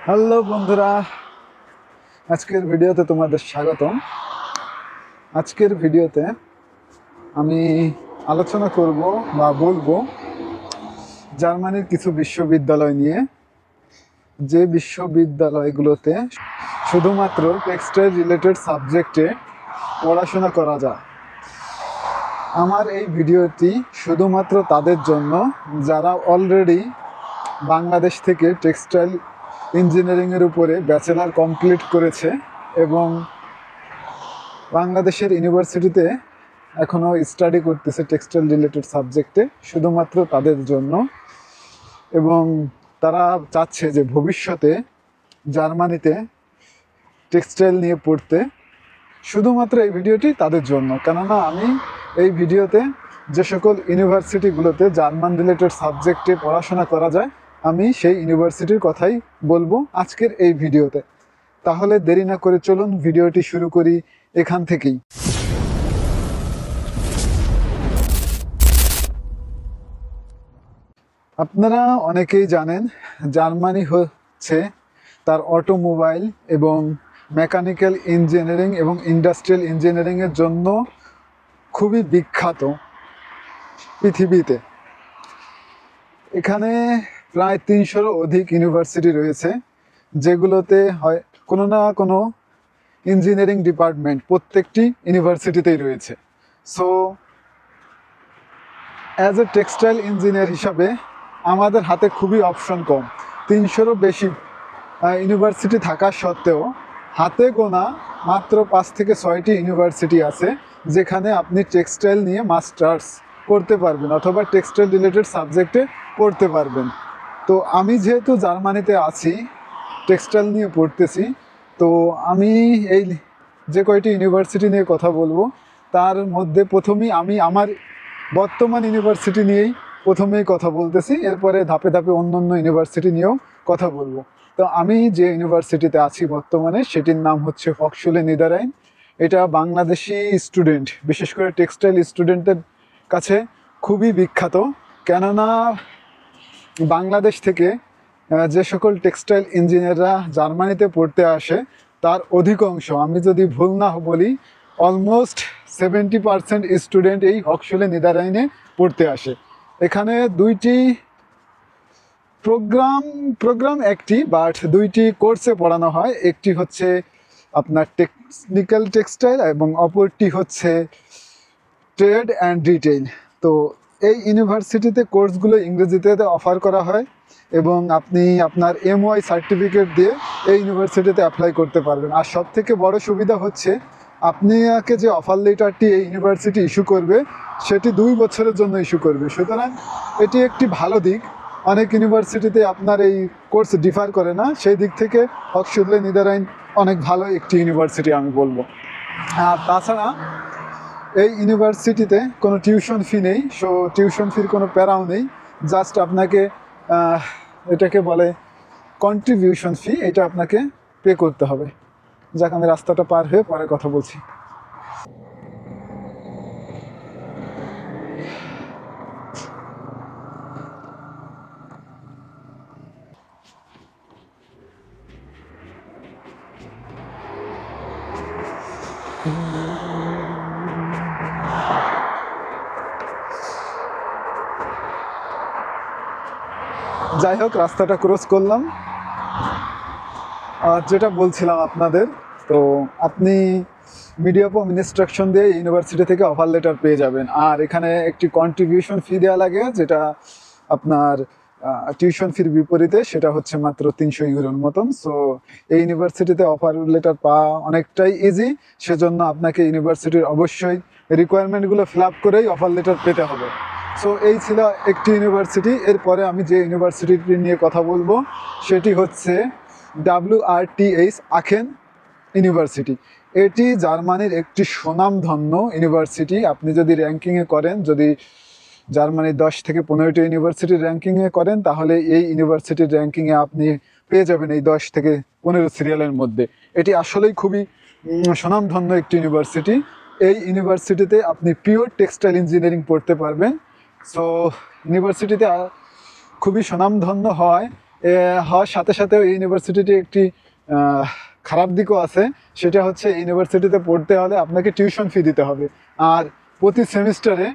Hello বন্ধুরা, আজকের ভিডিওতে তোমাদের স্বাগতম। আজকের ভিডিওতে আমি আলোচনা করব বা বলবো জার্মানির কিছু বিশ্ববিদ্যালয় নিয়ে, যে বিশ্ববিদ্যালয়গুলোতে শুধুমাত্র টেক্সটাইল রিলেটেড সাবজেক্টে পড়াশোনা করা যায়। আমার এই ভিডিওটি শুধুমাত্র তাদের জন্য যারা অলরেডি বাংলাদেশ থেকে টেক্সটাইল ইঞ্জিনিয়ারিংয়ের উপরে ব্যাচেলার কমপ্লিট করেছে এবং বাংলাদেশের ইউনিভার্সিটিতে এখনও স্টাডি করতেছে টেক্সটাইল রিলেটেড সাবজেক্টে, শুধুমাত্র তাদের জন্য। এবং তারা চাচ্ছে যে ভবিষ্যতে জার্মানিতে টেক্সটাইল নিয়ে পড়তে। শুধুমাত্র এই ভিডিওটি তাদের জন্য, কেননা আমি এই ভিডিওতে যে সকল ইউনিভার্সিটিগুলোতে জার্মান রিলেটেড সাবজেক্টে পড়াশোনা করা যায় আমি সেই ইউনিভার্সিটির কথাই বলবো আজকের এই ভিডিওতে। তাহলে দেরি না করে চলুন ভিডিওটি শুরু করি এখান থেকেই। আপনারা অনেকেই জানেন জার্মানি হচ্ছে তার অটোমোবাইল এবং মেকানিক্যাল ইঞ্জিনিয়ারিং এবং ইন্ডাস্ট্রিয়াল ইঞ্জিনিয়ারিংয়ের জন্য খুবই বিখ্যাত পৃথিবীতে। এখানে প্রায় 300-এরও অধিক ইউনিভার্সিটি রয়েছে, যেগুলোতে হয় কোনো না কোনো ইঞ্জিনিয়ারিং ডিপার্টমেন্ট প্রত্যেকটি ইউনিভার্সিটিতেই রয়েছে। So as a textile engineer হিসাবে আমাদের হাতে খুবই অপশন কম। 300-এরও বেশি ইউনিভার্সিটি থাকা সত্ত্বেও হাতে গোনা মাত্র 5 থেকে 6টি ইউনিভার্সিটি আছে যেখানে আপনি টেক্সটাইল নিয়ে মাস্টার্স করতে পারবেন অথবা টেক্সটাইল রিলেটেড সাবজেক্টে পড়তে পারবেন। তো আমি যেহেতু জার্মানিতে আছি, টেক্সটাইল নিয়ে পড়তেছি, তো আমি এই যে কয়টি ইউনিভার্সিটি নিয়ে কথা বলবো তার মধ্যে প্রথমেই আমি আমার বর্তমান ইউনিভার্সিটি নিয়েই প্রথমেই কথা বলতেছি, এরপরে ধাপে ধাপে অন্য ইউনিভার্সিটি নিয়েও কথা বলবো। তো আমি যে ইউনিভার্সিটিতে আছি বর্তমানে সেটির নাম হচ্ছে হক্সুলে নিদারাইন। এটা বাংলাদেশি স্টুডেন্ট, বিশেষ করে টেক্সটাইল স্টুডেন্টদের কাছে খুবই বিখ্যাত, কেননা বাংলাদেশ থেকে যে সকল টেক্সটাইল ইঞ্জিনিয়াররা জার্মানিতে পড়তে আসে তার অধিকাংশ, আমি যদি ভুল না বলি, অলমোস্ট 70% স্টুডেন্ট এই হক্সুলে নিদারাইনে পড়তে আসে। এখানে দুইটি প্রোগ্রাম একটি, বাট দুইটি কোর্সে পড়ানো হয়। একটি হচ্ছে আপনার টেকনিক্যাল টেক্সটাইল এবং অপরটি হচ্ছে ট্রেড অ্যান্ড রিটেইল। তো এই ইউনিভার্সিটিতে কোর্সগুলো ইংরেজিতে অফার করা হয় এবং আপনি আপনার MY সার্টিফিকেট দিয়ে এই ইউনিভার্সিটিতে অ্যাপ্লাই করতে পারবেন। আর সবথেকে বড় সুবিধা হচ্ছে আপনাকে যে অফার লেটারটি এই ইউনিভার্সিটি ইস্যু করবে সেটি 2 বছরের জন্য ইস্যু করবে। সুতরাং এটি একটি ভালো দিক। অনেক ইউনিভার্সিটিতে আপনার এই কোর্স ডিফার করে না, সেই দিক থেকে হক্সুলে নিদারাইন অনেক ভালো একটি ইউনিভার্সিটি আমি বলবো। আর তাছাড়া এই ইউনিভার্সিটিতে কোনো টিউশন ফি নেই, সো টিউশন ফির কোনো প্যারাও নেই। জাস্ট আপনাকে এটাকে বলে কন্ট্রিবিউশন ফি, এটা আপনাকে পে করতে হবে। যাক, আমি রাস্তাটা পার হয়ে পরে কথা বলছি। যাই হোক, রাস্তাটা ক্রস করলাম। যেটা বলছিলাম আপনাদের, তো আপনি মিডিয়া অফ ইনস্ট্রাকশন দিয়ে ইউনিভার্সিটি থেকে অফার লেটার পেয়ে যাবেন। আর এখানে একটি কন্ট্রিবিউশন ফি দেওয়া লাগে, যেটা আপনার টিউশন ফির বিপরীতে, সেটা হচ্ছে মাত্র 300 ইউরোর মতন। সো এই ইউনিভার্সিটিতে অফার লেটার পাওয়া অনেকটাই ইজি, সেজন্য আপনাকে ইউনিভার্সিটির অবশ্যই রিকোয়ারমেন্টগুলো ফিল আপ করেই অফার লেটার পেতে হবে। সো এই ছিল একটি ইউনিভার্সিটি। এরপরে আমি যে ইউনিভার্সিটি নিয়ে কথা বলবো সেটি হচ্ছে WRTH আখেন ইউনিভার্সিটি। এটি জার্মানির একটি সুনামধন্য ইউনিভার্সিটি। আপনি যদি র্যাঙ্কিংয়ে করেন, যদি জার্মানির 10 থেকে 15টি ইউনিভার্সিটির র্যাঙ্কিংয়ে করেন, তাহলে এই ইউনিভার্সিটির র্যাঙ্কিংয়ে আপনি পেয়ে যাবেন এই 10 থেকে 15 সিরিয়ালের মধ্যে। এটি আসলেই খুবই সুনামধন্য একটি ইউনিভার্সিটি। এই ইউনিভার্সিটিতে আপনি পিওর টেক্সটাইল ইঞ্জিনিয়ারিং পড়তে পারবেন। সো ইউনিভার্সিটিতে খুবই সুনামধন্য হয় হওয়ার সাথে সাথে এই ইউনিভার্সিটিটি একটি খারাপ দিকও আছে। সেটা হচ্ছে ইউনিভার্সিটিতে পড়তে হলে আপনাকে টিউশন ফি দিতে হবে, আর প্রতি সেমিস্টারে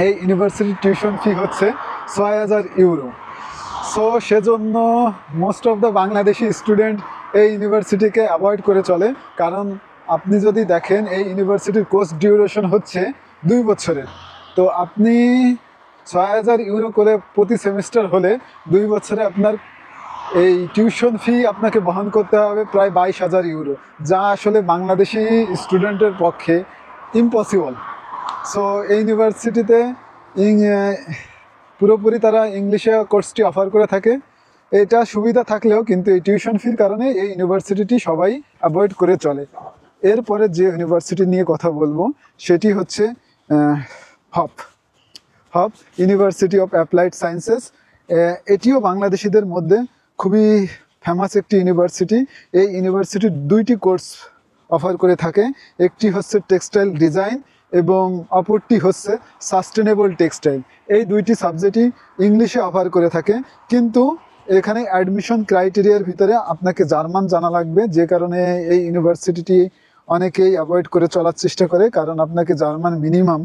এই ইউনিভার্সিটির টিউশন ফি হচ্ছে ৬,০০০ ইউরো। সো সেজন্য most of the Bangladeshi student এই ইউনিভার্সিটিকে অ্যাভয়েড করে চলে। কারণ আপনি যদি দেখেন এই ইউনিভার্সিটির কোর্স ডিউরেশন হচ্ছে 2 বছরের। তো আপনি ৬,০০০ ইউরো করে প্রতি সেমিস্টার হলে 2 বছরে আপনার এই টিউশন ফি আপনাকে বহন করতে হবে প্রায় 22,০০০ ইউরো, যা আসলে বাংলাদেশি স্টুডেন্টের পক্ষে ইম্পসিবল। সো এই ইউনিভার্সিটিতে পুরোপুরি তারা ইংলিশে কোর্সটি অফার করে থাকে। এটা সুবিধা থাকলেও কিন্তু এই টিউশন ফির কারণে এই ইউনিভার্সিটিটি সবাই অ্যাভয়েড করে চলে। এরপরে যে ইউনিভার্সিটি নিয়ে কথা বলবো সেটি হচ্ছে hop university of applied sciences. এটিও বাংলাদেশিদের মধ্যে খুবই ফেমাস একটি ইউনিভার্সিটি। এই ইউনিভার্সিটির 2টি কোর্স অফার করে থাকে, একটি হচ্ছে টেক্সটাইল ডিজাইন এবং অপরটি হচ্ছে সাস্টেনেবল টেক্সটাইল। এই 2টি সাবজেক্টই ইংলিশে অফার করে থাকে, কিন্তু এখানে অ্যাডমিশন ক্রাইটেরিয়ার ভিতরে আপনাকে জার্মান জানা লাগবে, যে কারণে এই ইউনিভার্সিটিটি অনেকেই অ্যাভয়েড করে চলার চেষ্টা করে। কারণ আপনাকে জার্মান মিনিমাম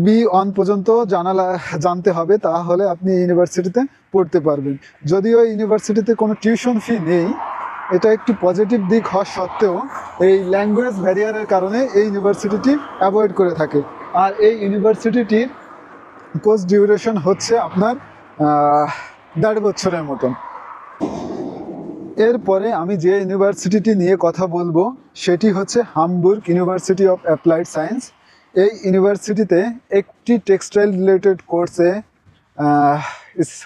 B1 পর্যন্ত জানতে হবে, তাহলে আপনি ইউনিভার্সিটিতে পড়তে পারবেন। যদিও ইউনিভার্সিটিতে কোনো টিউশন ফি নেই, এটা একটি পজিটিভ দিক হওয়া সত্ত্বেও এই ল্যাঙ্গুয়েজ ব্যারিয়ারের কারণে এই ইউনিভার্সিটিটি অ্যাভয়েড করে থাকে। আর এই ইউনিভার্সিটিটির কোর্স ডিউরেশন হচ্ছে আপনার 1.5 বছরের মতন। এরপরে আমি যে ইউনিভার্সিটিটি নিয়ে কথা বলবো সেটি হচ্ছে Hamburg university of applied science. এই ইউনিভার্সিটিতে একটি টেক্সটাইল রিলেটেড কোর্সে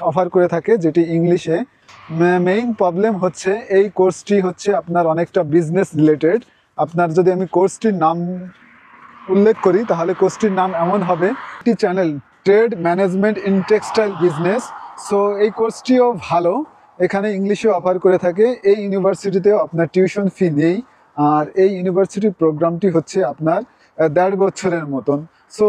অফার করে থাকে, যেটি ইংলিশে। মেইন প্রবলেম হচ্ছে এই কোর্সটি হচ্ছে আপনার অনেকটা বিজনেস রিলেটেড। আপনার যদি আমি কোর্সটির নাম উল্লেখ করি তাহলে কোর্সটির নাম এমন হবে, একটি channel trade management in textile business. So এই কোর্সটিও ভালো, এখানে ইংলিশে অফার করে থাকে। এই ইউনিভার্সিটিতেও আপনার টিউশন ফি নেই, আর এই ইউনিভার্সিটির প্রোগ্রামটি হচ্ছে আপনার 1.5 বছরের মতন। সো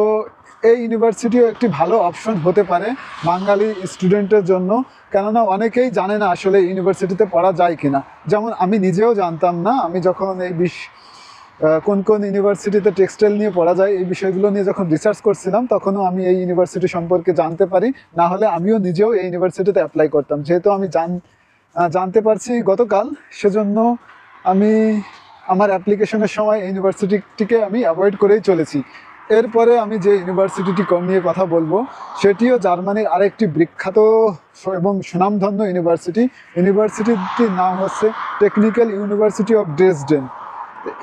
এই ইউনিভার্সিটিও একটি ভালো অপশন হতে পারে বাঙালি স্টুডেন্টের জন্য, কেননা অনেকেই জানে না আসলে ইউনিভার্সিটিতে পড়া যায় কিনা। যেমন আমি নিজেও জানতাম না, আমি যখন কোন কোন ইউনিভার্সিটিতে টেক্সটাইল নিয়ে পড়া যায় এই বিষয়গুলো নিয়ে যখন রিসার্চ করছিলাম, তখনও আমি এই ইউনিভার্সিটি সম্পর্কে জানতে পারি। না হলে আমিও নিজেও এই ইউনিভার্সিটিতে অ্যাপ্লাই করতাম। যেহেতু আমি জানতে পারছি গতকাল, সেজন্য আমি আমার অ্যাপ্লিকেশনের সময় ইউনিভার্সিটিটিকে আমি অ্যাভয়েড করেই চলেছি। এরপরে আমি যে ইউনিভার্সিটিটি নিয়ে কথা বলবো সেটিও জার্মানির আরেকটি বিখ্যাত এবং সুনামধন্য ইউনিভার্সিটি। ইউনিভার্সিটিটির নাম হচ্ছে টেকনিক্যাল ইউনিভার্সিটি অফ ড্রেসডেন।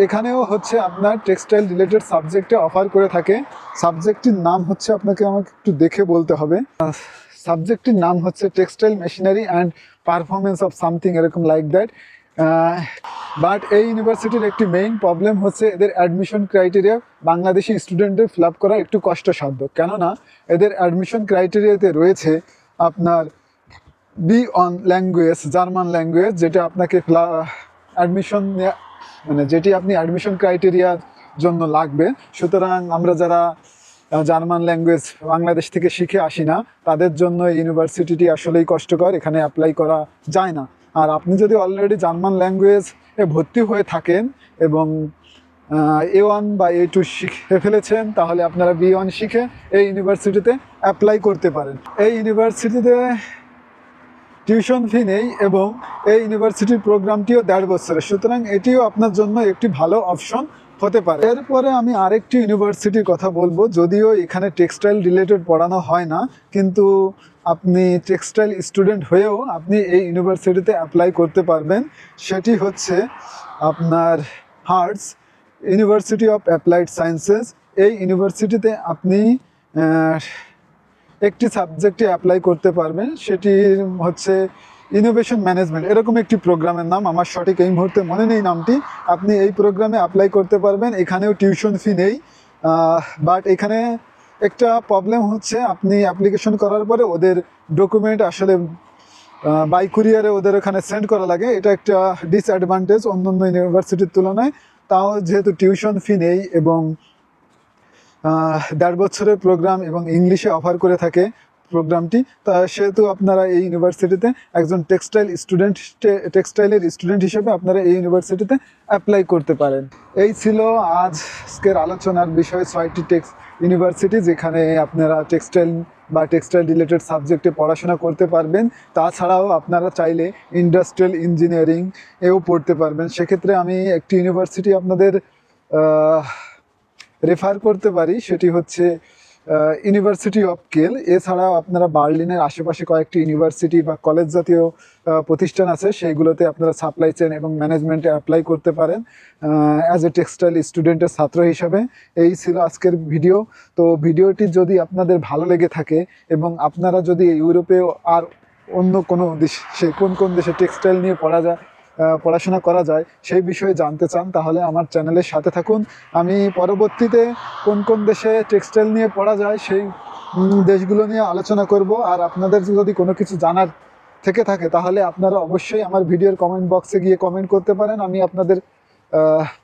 এখানেও হচ্ছে আপনার টেক্সটাইল রিলেটেড সাবজেক্টে অফার করে থাকে। সাবজেক্টটির নাম হচ্ছে, আমাকে একটু দেখে বলতে হবে, সাবজেক্টটির নাম হচ্ছে textile machinery and performance of something, এরকম লাইক দ্যাট। বাট এই ইউনিভার্সিটির একটি মেইন প্রবলেম হচ্ছে এদের অ্যাডমিশন ক্রাইটেরিয়া বাংলাদেশি স্টুডেন্টদের ফিল আপ করা একটু কষ্টসাধ্য। কেননা এদের অ্যাডমিশন ক্রাইটেরিয়াতে রয়েছে আপনার B1 ল্যাঙ্গুয়েজ, জার্মান ল্যাঙ্গুয়েজ, যেটা আপনাকে অ্যাডমিশন যেটি আপনি অ্যাডমিশন ক্রাইটেরিয়ার জন্য লাগবে। সুতরাং আমরা যারা জার্মান ল্যাঙ্গুয়েজ বাংলাদেশ থেকে শিখে আসি না, তাদের জন্য ইউনিভার্সিটিটি আসলেই কষ্টকর, এখানে অ্যাপ্লাই করা যায় না। আর আপনি যদি অলরেডি জার্মান ল্যাঙ্গুয়েজে ভর্তি হয়ে থাকেন এবং A1 বা A2 শিখে ফেলেছেন, তাহলে আপনারা B1 শিখে এই ইউনিভার্সিটিতে অ্যাপ্লাই করতে পারেন। এই ইউনিভার্সিটিতে টিউশন ফি নেই এবং এই ইউনিভার্সিটির প্রোগ্রামটিও 1.5 বছরের, সুতরাং এটিও আপনার জন্য একটি ভালো অপশন হতে পারে। এরপরে আমি আরেকটি ইউনিভার্সিটির কথা বলবো, যদিও এখানে টেক্সটাইল রিলেটেড পড়ানো হয় না, কিন্তু আপনি টেক্সটাইল স্টুডেন্ট হয়েও আপনি এই ইউনিভার্সিটিতে অ্যাপ্লাই করতে পারবেন। সেটি হচ্ছে আপনার Harz university of applied sciences. এই ইউনিভার্সিটিতে আপনি একটি সাবজেক্টে অ্যাপ্লাই করতে পারবেন, সেটি হচ্ছে ইনোভেশন ম্যানেজমেন্ট, এরকম একটি প্রোগ্রামের নাম, আমার সঠিক এই মুহূর্তে মনে নেই নামটি। আপনি এই প্রোগ্রামে অ্যাপ্লাই করতে পারবেন, এখানেও টিউশন ফি নেই। বাট এখানে একটা প্রবলেম হচ্ছে, আপনি অ্যাপ্লিকেশন করার পরে ওদের ডকুমেন্ট আসলে বাই কুরিয়ারে ওদের ওখানে সেন্ড করা লাগে, এটা একটা ডিসঅ্যাডভান্টেজ অন্য অন্য ইউনিভার্সিটির তুলনায়। তাও যেহেতু টিউশন ফি নেই এবং 1.5 বছরের প্রোগ্রাম এবং ইংলিশে অফার করে থাকে, প্রোগ্রামটি, তা সেহেতু আপনারা এই ইউনিভার্সিটিতে একজন টেক্সটাইলের স্টুডেন্ট হিসেবে আপনারা এই ইউনিভার্সিটিতে অ্যাপ্লাই করতে পারেন। এই ছিল আজকের আলোচনার বিষয়, 6টি ইউনিভার্সিটি যেখানে আপনারা টেক্সটাইল রিলেটেড সাবজেক্টে পড়াশোনা করতে পারবেন। তাছাড়াও আপনারা চাইলে ইন্ডাস্ট্রিয়াল ইঞ্জিনিয়ারিং এও পড়তে পারবেন। সেক্ষেত্রে আমি একটি ইউনিভার্সিটি আপনাদের রেফার করতে পারি, সেটি হচ্ছে ইউনিভার্সিটি অফ কেল। এছাড়াও আপনারা বার্লিনের আশেপাশে কয়েকটি ইউনিভার্সিটি বা কলেজ জাতীয় প্রতিষ্ঠান আছে, সেইগুলোতে আপনারা সাপ্লাই চেইন এবং ম্যানেজমেন্টে অ্যাপ্লাই করতে পারেন অ্যাজ এ টেক্সটাইল স্টুডেন্টের ছাত্র হিসাবে। এই ছিল আজকের ভিডিও। তো ভিডিওটি যদি আপনাদের ভালো লেগে থাকে এবং আপনারা যদি ইউরোপে আর অন্য কোনো দেশে কোন দেশে টেক্সটাইল নিয়ে পড়াশোনা করা যায় সেই বিষয়ে জানতে চান, তাহলে আমার চ্যানেলের সাথে থাকুন। আমি পরবর্তীতে কোন দেশে টেক্সটাইল নিয়ে পড়া যায় সেই দেশগুলো নিয়ে আলোচনা করব। আর আপনাদের যদি কোনো কিছু জানার থেকে থাকে তাহলে আপনারা অবশ্যই আমার ভিডিওর কমেন্ট বক্সে গিয়ে কমেন্ট করতে পারেন। আমি আপনাদের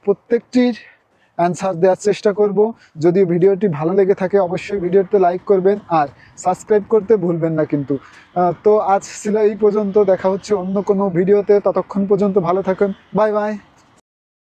প্রত্যেকটির অ্যান্সার দেওয়ার চেষ্টা করব। যদি ভিডিওটি ভালো লেগে থাকে অবশ্যই ভিডিওতে লাইক করবেন আর সাবস্ক্রাইব করতে ভুলবেন না কিন্তু। তো আজ ছিল এই পর্যন্ত, দেখা হচ্ছে অন্য কোনো ভিডিওতে। ততক্ষণ পর্যন্ত ভালো থাকুন, বাই বাই।